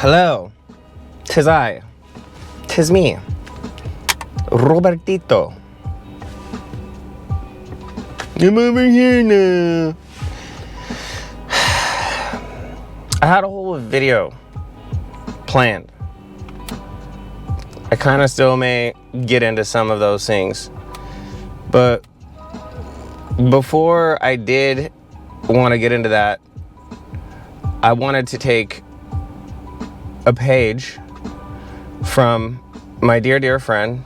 Hello, 'tis I, 'tis me, Robertito. I'm over here now. I had a whole video planned. I kind of still may get into some of those things, but before I did want to get into that, I wanted to take a page from my dear friend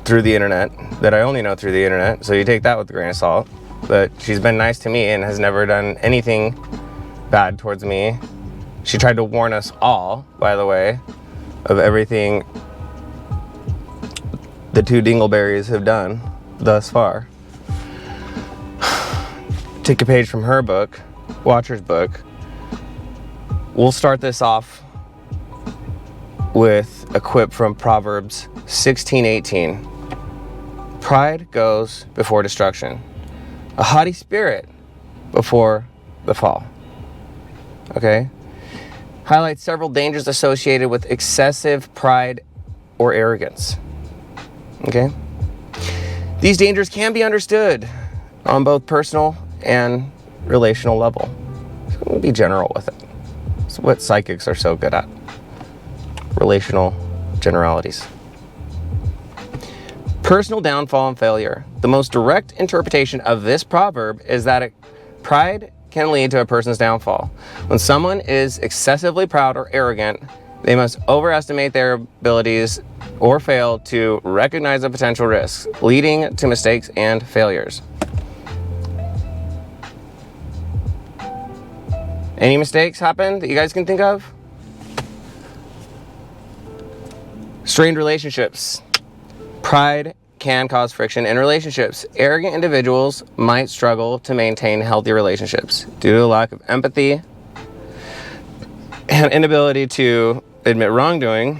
through the internet that I only know through the internet, so you take that with a grain of salt, but she's been nice to me and has never done anything bad towards me. She tried to warn us all, by the way, of everything the two dingleberries have done thus far. Take a page from her book, Watcher's book. We'll start this off with a quip from Proverbs 16:18. Pride goes before destruction, a haughty spirit before the fall. Okay? Highlights several dangers associated with excessive pride or arrogance. Okay? These dangers can be understood on both personal and relational level. So we'll be general with it. It's what psychics are so good at. Relational generalities. Personal downfall and failure. The most direct interpretation of this proverb is that pride can lead to a person's downfall. When someone is excessively proud or arrogant, they must overestimate their abilities or fail to recognize the potential risks, leading to mistakes and failures. Any mistakes happen that you guys can think of? Strained relationships. Pride can cause friction in relationships. Arrogant individuals might struggle to maintain healthy relationships due to a lack of empathy and inability to admit wrongdoing.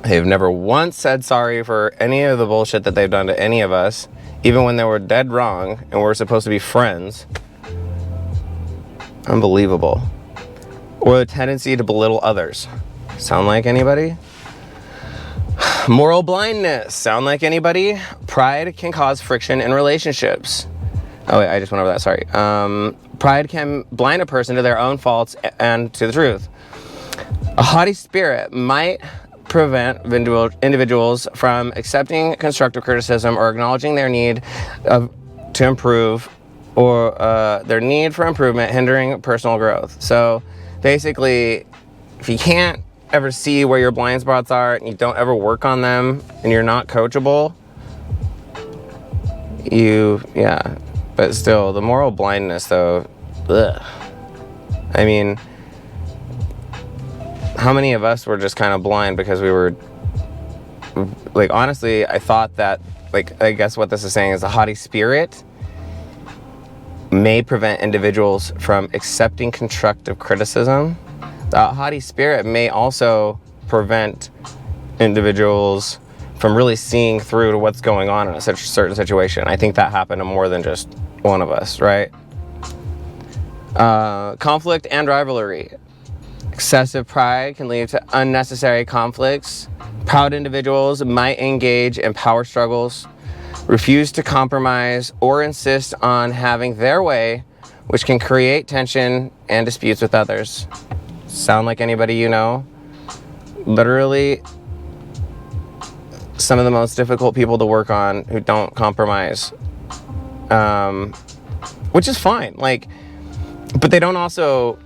They've never once said sorry for any of the bullshit that they've done to any of us, even when they were dead wrong and we're supposed to be friends. Unbelievable. Or the tendency to belittle others. Sound like anybody? Moral blindness. Sound like anybody? Pride can cause friction in relationships. Oh wait, I just went over that, sorry. Pride can blind a person to their own faults and to the truth. A haughty spirit might prevent individuals from accepting constructive criticism or acknowledging their need to improve, or their need for improvement, hindering personal growth. So basically, if you can't ever see where your blind spots are and you don't ever work on them and you're not coachable, but still, the moral blindness though, ugh. I mean, how many of us were just kind of blind because we were, like, honestly, I thought that, like, I guess what this is saying is a haughty spirit may prevent individuals from accepting constructive criticism. The haughty spirit may also prevent individuals from really seeing through to what's going on in a certain situation. I think that happened to more than just one of us, right? Conflict and rivalry. Excessive pride can lead to unnecessary conflicts. Proud individuals might engage in power struggles, refuse to compromise, or insist on having their way, which can create tension and disputes with others. Sound like anybody you know? Literally, some of the most difficult people to work on who don't compromise, which is fine. Like, but they don't also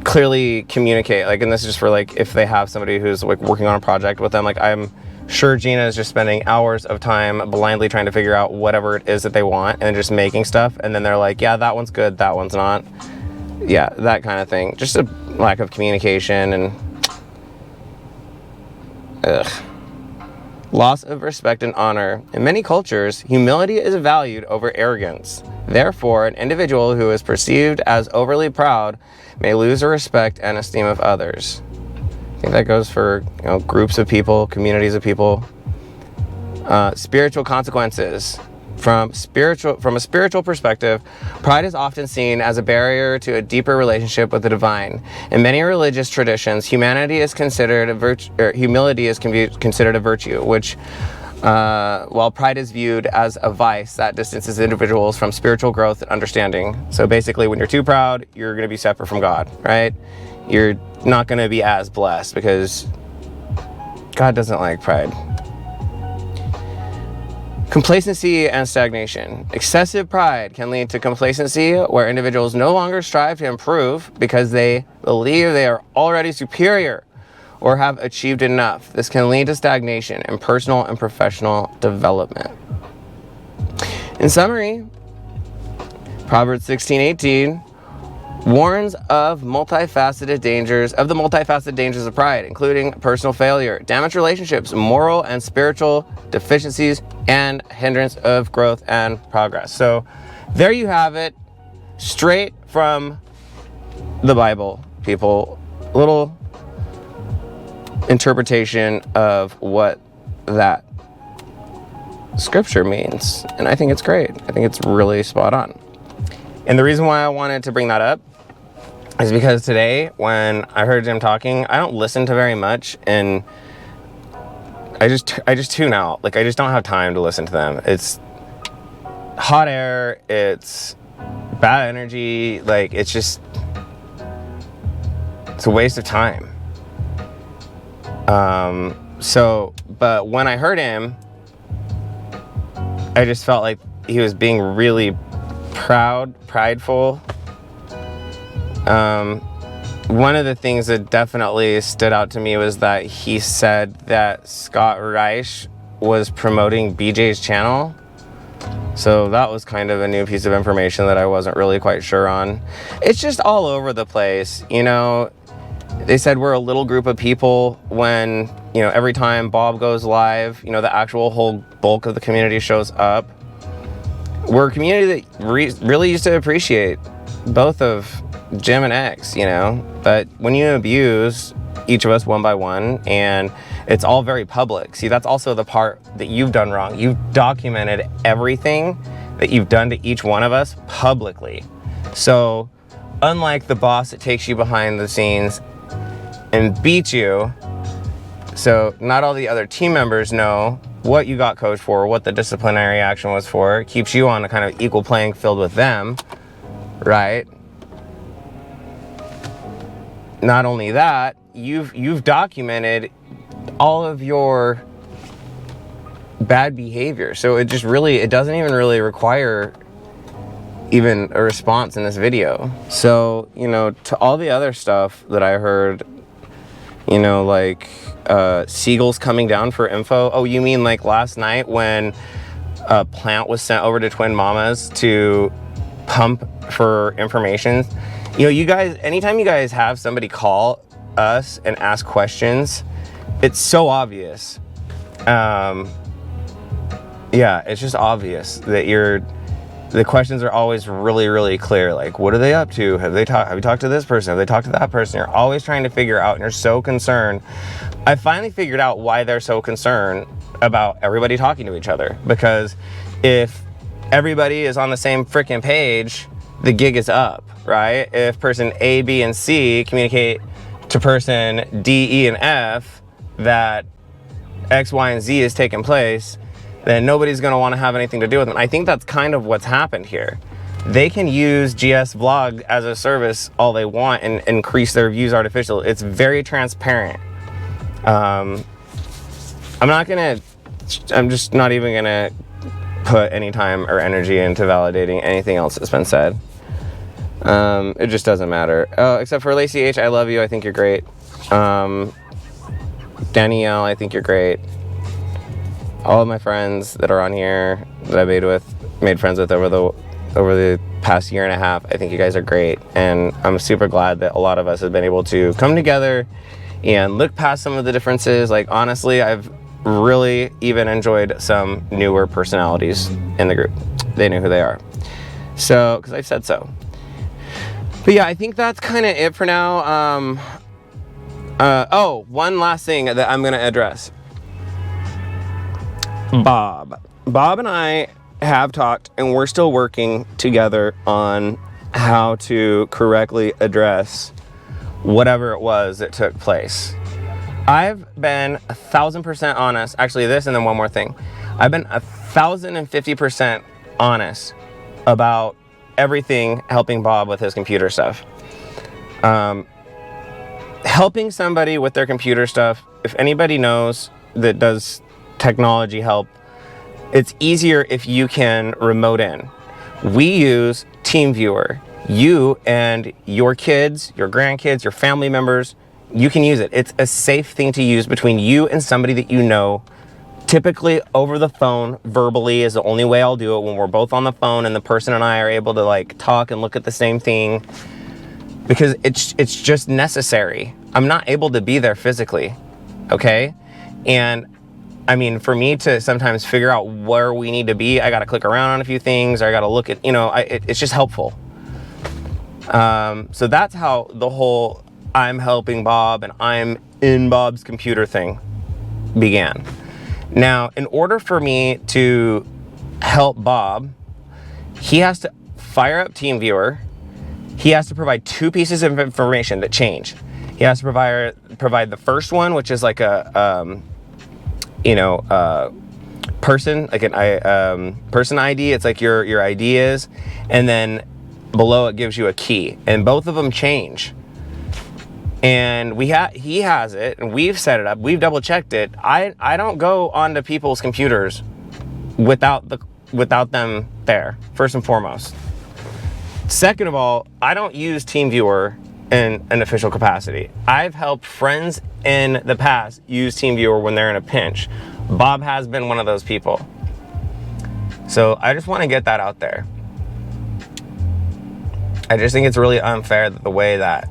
clearly communicate. Like, and this is just for, like, if they have somebody who's, like, working on a project with them. Like, I'm sure Gina is just spending hours of time blindly trying to figure out whatever it is that they want and just making stuff, and then they're like, yeah, that one's good, that one's not. Yeah, that kind of thing. Just a lack of communication and loss of respect and honor. In many cultures, humility is valued over arrogance. Therefore, an individual who is perceived as overly proud may lose the respect and esteem of others. I think that goes for, groups of people, communities of people. Spiritual consequences. From a spiritual perspective, pride is often seen as a barrier to a deeper relationship with the divine. In many religious traditions, humility is considered a virtue, which, while pride is viewed as a vice that distances individuals from spiritual growth and understanding. So basically, when you're too proud, you're going to be separate from God, right? You're not going to be as blessed because God doesn't like pride. Complacency and stagnation. Excessive pride can lead to complacency, where individuals no longer strive to improve because they believe they are already superior or have achieved enough. This can lead to stagnation in personal and professional development. In summary, Proverbs 16:18 warns of the multifaceted dangers of pride, including personal failure, damaged relationships, moral and spiritual deficiencies, and hindrance of growth and progress. So there you have it, straight from the Bible, people. A little interpretation of what that scripture means, and I think it's great. I think it's really spot on. And the reason why I wanted to bring that up is because today, when I heard Jim talking, I don't listen to very much, and I just tune out. Like, I just don't have time to listen to them. It's hot air, it's bad energy, like, it's a waste of time. But when I heard him, I just felt like he was being really prideful. One of the things that definitely stood out to me was that he said that Scott Reich was promoting BJ's channel. So that was kind of a new piece of information that I wasn't really quite sure on. It's just all over the place, you know. They said we're a little group of people when, you know, every time Bob goes live, you know, the actual whole bulk of the community shows up. We're a community that really used to appreciate both of Jim and X, you know, but when you abuse each of us one by one, and it's all very public. See, that's also the part that you've done wrong. You've documented everything that you've done to each one of us publicly. So unlike the boss that takes you behind the scenes and beats you, so not all the other team members know what you got coached for, what the disciplinary action was for. It keeps you on a kind of equal playing field with them, right? Not only that, you've documented all of your bad behavior. So it doesn't even really require even a response in this video. So, you know, to all the other stuff that I heard, you know, like seagulls coming down for info. Oh, you mean like last night when a plant was sent over to Twin Mamas to pump for information? You know, you guys, anytime you guys have somebody call us and ask questions, it's so obvious. Yeah, it's just obvious that the questions are always really, really clear. Like, what are they up to? Have you talked to this person? Have they talked to that person? You're always trying to figure out, and you're so concerned. I finally figured out why they're so concerned about everybody talking to each other. Because if everybody is on the same freaking page, the gig is up, right? If person A, B, and C communicate to person D, E, and F that X, Y, and Z is taking place, then nobody's going to want to have anything to do with them. I think that's kind of what's happened here. They can use GS Vlog as a service all they want and increase their views artificially. It's very transparent. I'm just not even going to put any time or energy into validating anything else that's been said. It just doesn't matter. Except for Lacey H, I love you. I think you're great. Danielle, I think you're great. All of my friends that are on here that I made friends with over the past year and a half, I think you guys are great. And I'm super glad that a lot of us have been able to come together and look past some of the differences. Like, honestly, I've really even enjoyed some newer personalities in the group. They know who they are. So, because I've said so. But yeah, I think that's kind of it for now. One last thing that I'm going to address. Bob and I have talked, and we're still working together on how to correctly address whatever it was that took place. I've been 1,000% honest. Actually, this and then one more thing. I've been 1,050% honest about everything helping Bob with his computer stuff. Helping somebody with their computer stuff, if anybody knows that does technology help, it's easier if you can remote in. We use TeamViewer. You and your kids, your grandkids, your family members, you can use it. It's a safe thing to use between you and somebody that you know. Typically over the phone, verbally is the only way I'll do it, when we're both on the phone and the person and I are able to like talk and look at the same thing, because it's just necessary. I'm not able to be there physically, okay? And I mean, for me to sometimes figure out where we need to be, I gotta click around on a few things, or I gotta look at, it's just helpful. So that's how the whole I'm helping Bob and I'm in Bob's computer thing began. Now, in order for me to help Bob, he has to fire up TeamViewer. He has to provide two pieces of information that change. He has to provide the first one, which is like a person, like an person ID. It's like your ID is, and then below it gives you a key, and both of them change. And he has it, and we've set it up. We've double checked it. I don't go onto people's computers without them there, first and foremost. Second of all, I don't use TeamViewer in an official capacity. I've helped friends in the past use TeamViewer when they're in a pinch. Bob has been one of those people. So I just want to get that out there. I just think it's really unfair that the way that,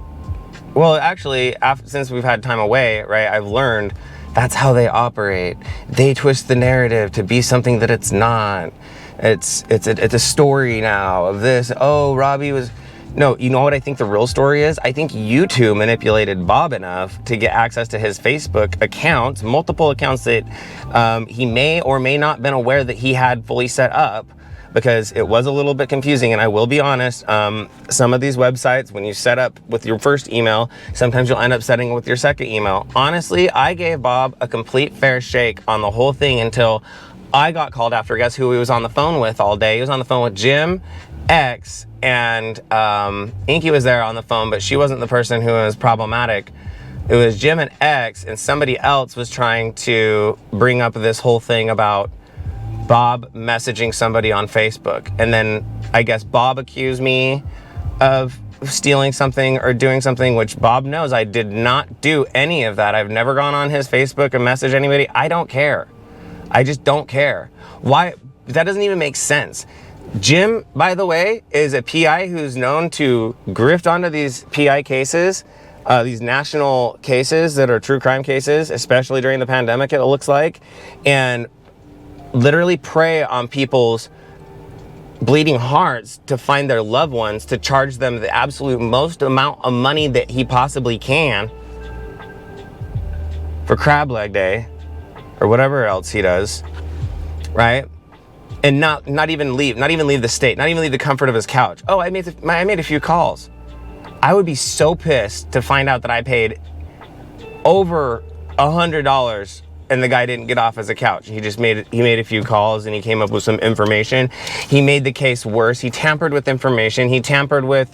well, actually, since we've had time away, right, I've learned that's how they operate. They twist the narrative to be something that it's not. It's a story now of this. Oh, Robby was... No, you know what I think the real story is? I think you two manipulated Bob enough to get access to his Facebook accounts, multiple accounts that he may or may not been aware that he had fully set up, because it was a little bit confusing. And I will be honest, some of these websites, when you set up with your first email, sometimes you'll end up setting it with your second email. Honestly, I gave Bob a complete fair shake on the whole thing until I got called after. Guess who he was on the phone with all day? He was on the phone with Jim, X, and Inky was there on the phone, but she wasn't the person who was problematic. It was Jim and X, and somebody else was trying to bring up this whole thing about Bob messaging somebody on Facebook. And then I guess Bob accused me of stealing something or doing something, which Bob knows I did not do any of that. I've never gone on his Facebook and messaged anybody. I don't care. I just don't care. Why? That doesn't even make sense. Jim, by the way, is a PI who's known to grift onto these PI cases, these national cases that are true crime cases, especially during the pandemic, it looks like, and literally prey on people's bleeding hearts to find their loved ones, to charge them the absolute most amount of money that he possibly can for crab leg day or whatever else he does, right? And not even leave the state, not even leave the comfort of his couch. Oh, I made a few calls. I would be so pissed to find out that I paid over $100 and the guy didn't get off his couch. He made a few calls and he came up with some information. He made the case worse. He tampered with information. He tampered with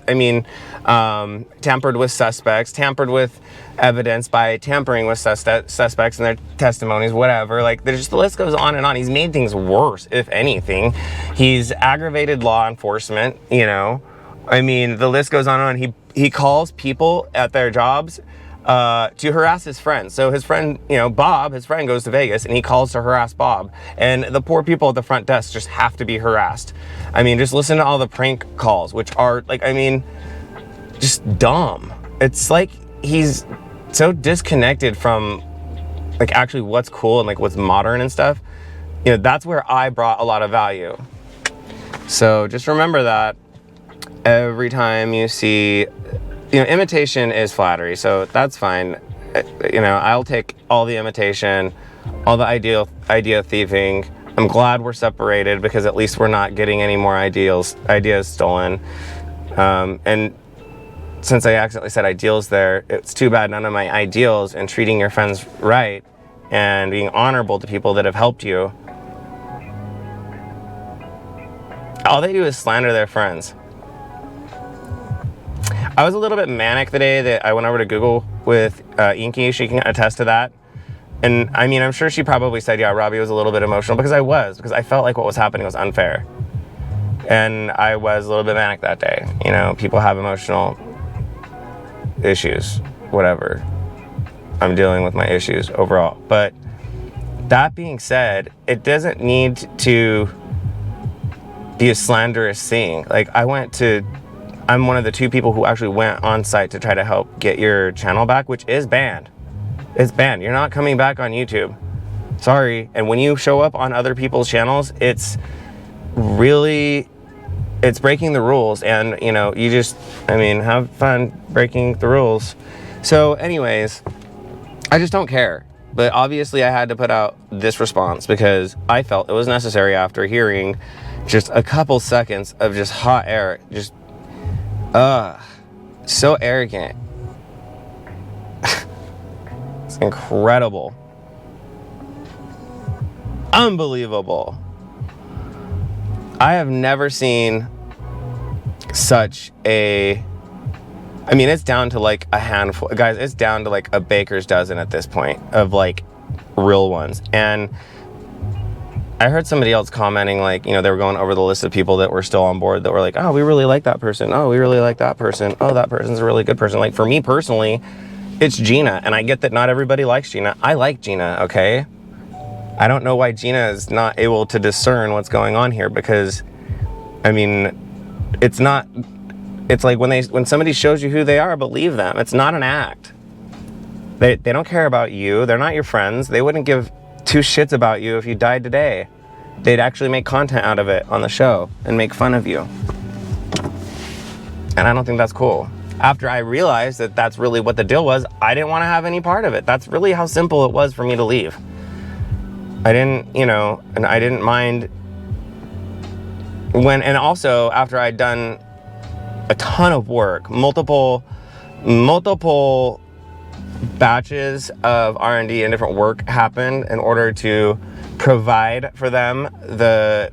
suspects, tampered with evidence by tampering with suspects and their testimonies, whatever. Like, the list goes on and on. He's made things worse, if anything. He's aggravated law enforcement, I mean, the list goes on and on. He calls people at their jobs to harass his friends. So his friend, Bob, his friend goes to Vegas and he calls to harass Bob. And the poor people at the front desk just have to be harassed. I mean, just listen to all the prank calls, which are just dumb. It's like he's so disconnected from actually what's cool and what's modern and stuff. That's where I brought a lot of value. So just remember that every time you see, imitation is flattery, so that's fine. I'll take all the imitation, all the idea thieving, I'm glad we're separated because at least we're not getting any more ideas stolen. And since I accidentally said ideals there, it's too bad none of my ideals and treating your friends right and being honorable to people that have helped you, all they do is slander their friends. I was a little bit manic the day that I went over to Google with Inky. She can attest to that. And I mean, I'm sure she probably said, yeah, Robby was a little bit emotional, because I felt like what was happening was unfair. And I was a little bit manic that day. You know, people have emotional issues, whatever. I'm dealing with my issues overall. But that being said, it doesn't need to be a slanderous thing. Like, I'm one of the 2 people who actually went on site to try to help get your channel back, which is banned. It's banned. You're not coming back on YouTube. Sorry. And when you show up on other people's channels, it's breaking the rules. And, you know, have fun breaking the rules. So anyways, I just don't care. But obviously I had to put out this response because I felt it was necessary after hearing just a couple seconds of just hot air. Just, so arrogant. It's incredible. Unbelievable. I have never seen such a... I mean, it's down to like a handful. Guys, it's down to like a baker's dozen at this point of like real ones. And I heard somebody else commenting, like, you know, they were going over the list of people that were still on board that were like, oh, we really like that person. Oh, we really like that person. Oh, that person's a really good person. Like, for me personally, it's Gina. And I get that not everybody likes Gina. I like Gina, okay? I don't know why Gina is not able to discern what's going on here, because, I mean, it's like when somebody shows you who they are, believe them. It's not an act. They don't care about you. They're not your friends. They wouldn't give 2 shits about you if you died today. They'd actually make content out of it on the show and make fun of you. And I don't think that's cool. After I realized that that's really what the deal was, I didn't want to have any part of it. That's really how simple it was for me to leave. I didn't, you know, and I didn't mind and also after I'd done a ton of work, multiple batches of R&D and different work happened in order to provide for them the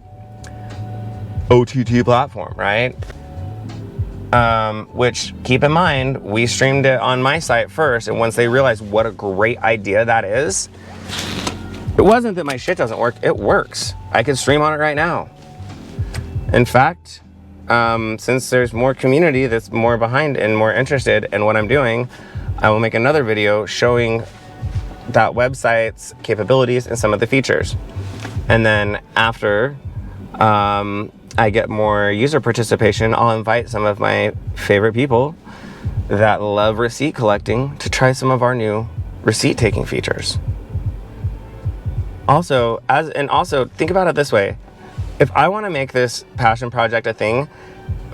OTT platform, right? Which, keep in mind, we streamed it on my site first, and once they realized what a great idea that is, it wasn't that my shit doesn't work, it works. I can stream on it right now. In fact, since there's more community that's more behind and more interested in what I'm doing, I will make another video showing that website's capabilities and some of the features. And then after I get more user participation, I'll invite some of my favorite people that love receipt collecting to try some of our new receipt taking features. Also, think about it this way. If I want to make this passion project a thing,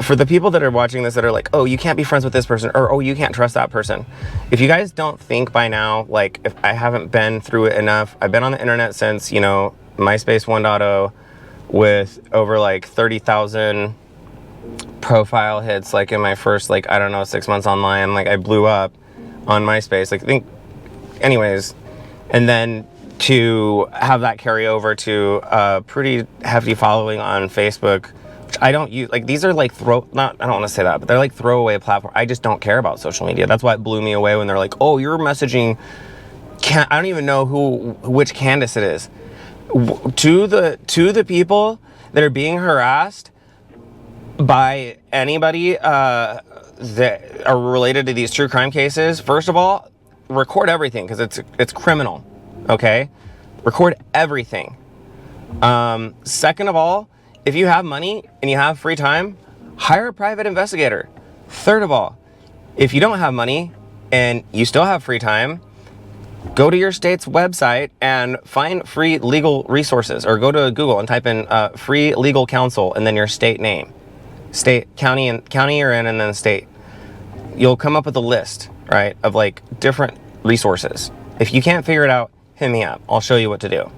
for the people that are watching this that are like, oh, you can't be friends with this person, or oh, you can't trust that person. If you guys don't think by now, like, if I haven't been through it enough, I've been on the internet since, you know, MySpace 1.0 with over like 30,000 profile hits, like in my first, like, I don't know, 6 months online. Like, I blew up on MySpace. Like, anyways, and then to have that carry over to a pretty hefty following on Facebook, which I don't use. Like, these are like I don't want to say that, but they're like throwaway platform. I just don't care about social media. That's why it blew me away when they're like, oh, you're messaging, I don't even know which Candace it is. To the people that are being harassed by anybody that are related to these true crime cases, first of all, record everything, because it's criminal. Okay, record everything. Second of all, if you have money and you have free time, hire a private investigator. Third of all, if you don't have money and you still have free time, go to your state's website and find free legal resources, or go to Google and type in free legal counsel and then your state name, state, county you're in, and then state. You'll come up with a list, right, of like different resources. If you can't figure it out, hit me up. I'll show you what to do.